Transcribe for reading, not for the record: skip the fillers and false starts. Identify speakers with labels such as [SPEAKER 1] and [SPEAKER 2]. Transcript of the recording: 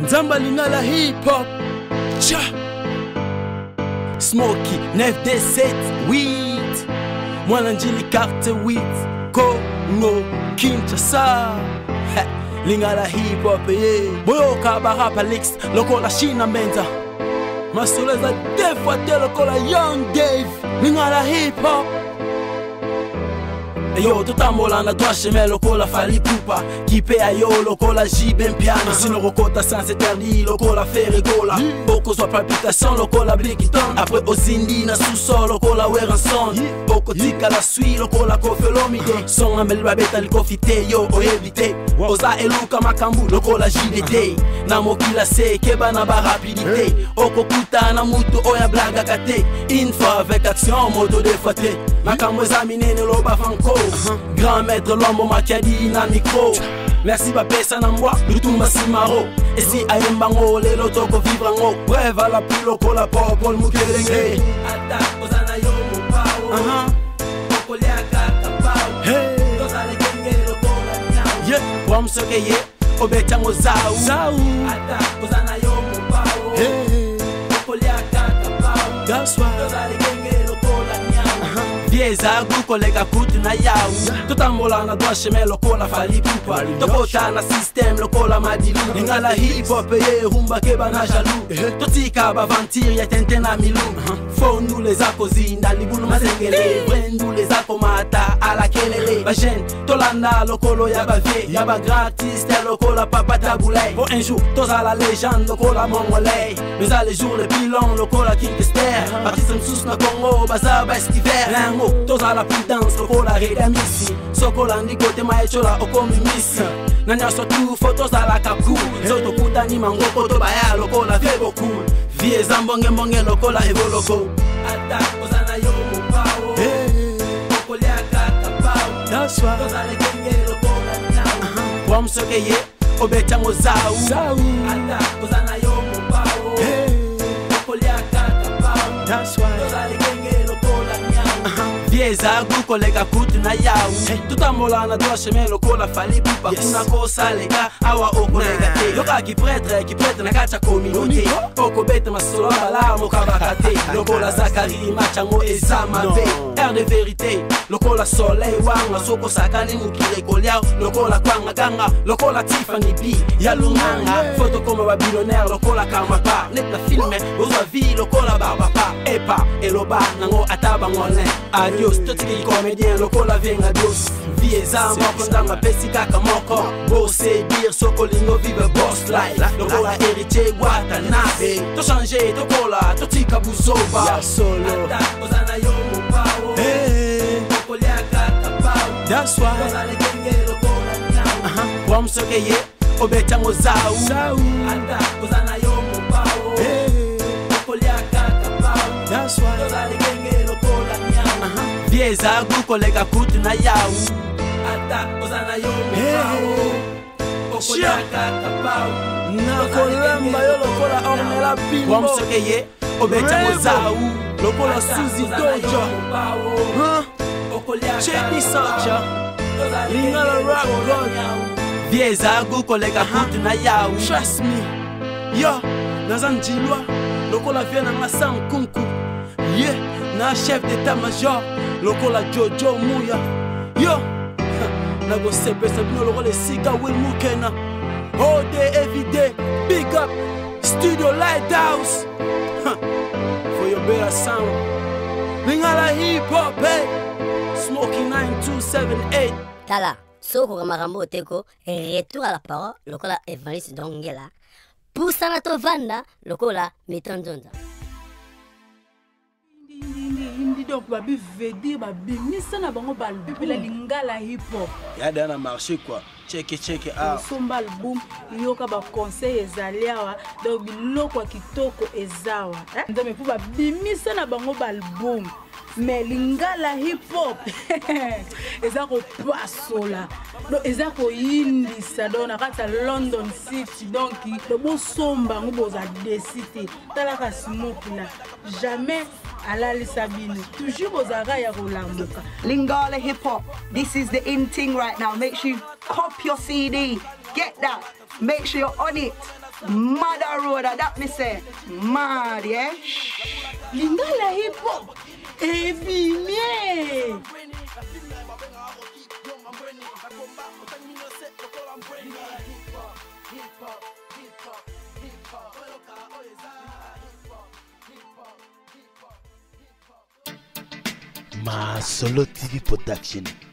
[SPEAKER 1] Nzamba lingala hip hop. Cha. Smokey 9D7 weed. Mwana njili carte weed. Congo Kinshasa. Lingala hip hop yeah. Boyo kabara palix loko la China menza. Masoleza defwa te loko la Young Dave. Lingala hip hop. Yo, tutambola na doa chemin loko la Fally Ipupa. Kipe a yo loko la J-Ben piano. Sino rokota sans interdit loko la Ferregola. Boko soit palpitation loko la Blikiton. Après Ozindi na sous-sol loko la Weranson. Boko tika la Sui loko la Kofelomide. Son amel babeta likofite yo oyebite. Oza eluka makambu loko la JDT. Na mokila se keba na ba rapidité. Oko kuta na mutu oya blaga kate. Info avec action moto défaté. Makambo zamine ne loba fanko. Grand maître Lombo Makiadi na micro. Merci bapesa na moi Lutumba Simaro. Et si ayembango lelo toko vivre ngo. Bref à la plus loko la popol mukelenge. Ata kozana yo mupao. Toko liaka kapao. Tozale genge loko la nyao. Yeah, wam sokeye obecha ngozau. Ata kozana yo mupao. Toko liaka kapao. That's why tozale genge loko la nyao. Vieza guko lega kutu na yau. Tutambola na doa chemin loko la Fally Ipupa. Tokota na system loko la Madilu. Lingala hip hop ye rumba keba na jaloux. Totika ba ventir ya tente na milou. Faux nous les akozi ndalibulu mazengele. Brendu les akomata ala kelele. Ba jeune tolanda lokolo ya ba vie. Ya ba grand artiste loko la Papa Taboulay. Pour un jour toza la légende loko la Mongolay. Mais à les jours les plus longs loko la Kinkester. Baptiste Msous na Congo baza ba estiver. Toza la prudence loko la redamisi. Sokola ndikote maechola okomi misi. Nanya sotu photos à la kaku. Zoto kuta ni mango koto baya loko la vebo cool. Vie zambonge mbonge loko la evoloko. Ata kozana yo mupao. Loko liaka kapao. That's why toza le genge loko la nyao. Wam sokeye obecha ngozau. Ata kozana yo mupao. Loko liaka kapao. That's why toza le genge loko la nyao. Vieza guko lega kutu na yau. Tutambola na doa chemin loko la Fally Ipupa. Kuna kosa lega awa oko lega te. Yoka ki prêtre na kacha communauté. Oko bete masolo bala moka bakate. Loko la Zakari machango ezamabe. Air de vérité. Loko la Soleil wanga soko sakani mukire koliao. Loko la Kwanga ganga. Loko la Tiffany B. Yalunganga. Photo comme babilonaire loko la Kamapa. Net la filme ozwa vie loko la Barbapa. Epa eloba nango ataba ngone. Adios, totiki comédien loko la venga dos. Vie zamba kondanga pesi kaka moko. Bosse dire sokolingo vive boss life. Loko la héritier Watanabe. To changer to kola, to tika buzoba. Ya solo. Ata kozana yo mupao. Loko liaka kapao. That's why tozale genge loko la nyao. Wam sokeye obecha ngozau. Ata kozana yo mupao. Loko liaka kapao. That's why tozale genge loko la nyao. Vieza guko lega kutu na yau. Ata kozana yo mupao. Loko liaka kapao. Na kolamba yo loko la ornela bimbo. Wam sokeye obecha ngozau. Loko la Suzy Dojo. Check this out ya. Lingala rap god. Vieza guko lega kutu na yau. Trust me. Yo, nazanjilwa loko la viena nga sankunku. Yeah, na chef d'état-major loko la Jojo Muya. Yo, nago sepe sabino loko le Sika Will Mukena. All day, every day, big up Studio Lighthouse. For your better sound. Lingala hip hop, hey. Smokey 9278.
[SPEAKER 2] Tala, soko kamarambo teko, retour à la parole, lokola Evangeliste Dongela. Poussana tovanda, lokola Metandonda.
[SPEAKER 3] Donc babi veut dire babi misa na bango balbu la lingala hip hop.
[SPEAKER 1] Yada na marché quoi. Check it out.
[SPEAKER 3] Somba album yoka ba conseil ezaliawa donc biloko kitoko ezawa. Donc me pour babi misa na bango balbum. Mais lingala hip hop ezako pasola. Donc ezako indisa donc na kata London City donc le bo somba ngo boza décité. Tala ka smoke là. Jamais Alali Sabine, toujours aux arrêts à Rolamboka.
[SPEAKER 4] Lingala hip hop, this is the in thing right now. Make sure you cop your CD, get that. Make sure you're on it. Mother road, that me say. Mad, yeah?
[SPEAKER 3] Lingala hip hop. Ebimie.
[SPEAKER 1] Ma Solo TV Production.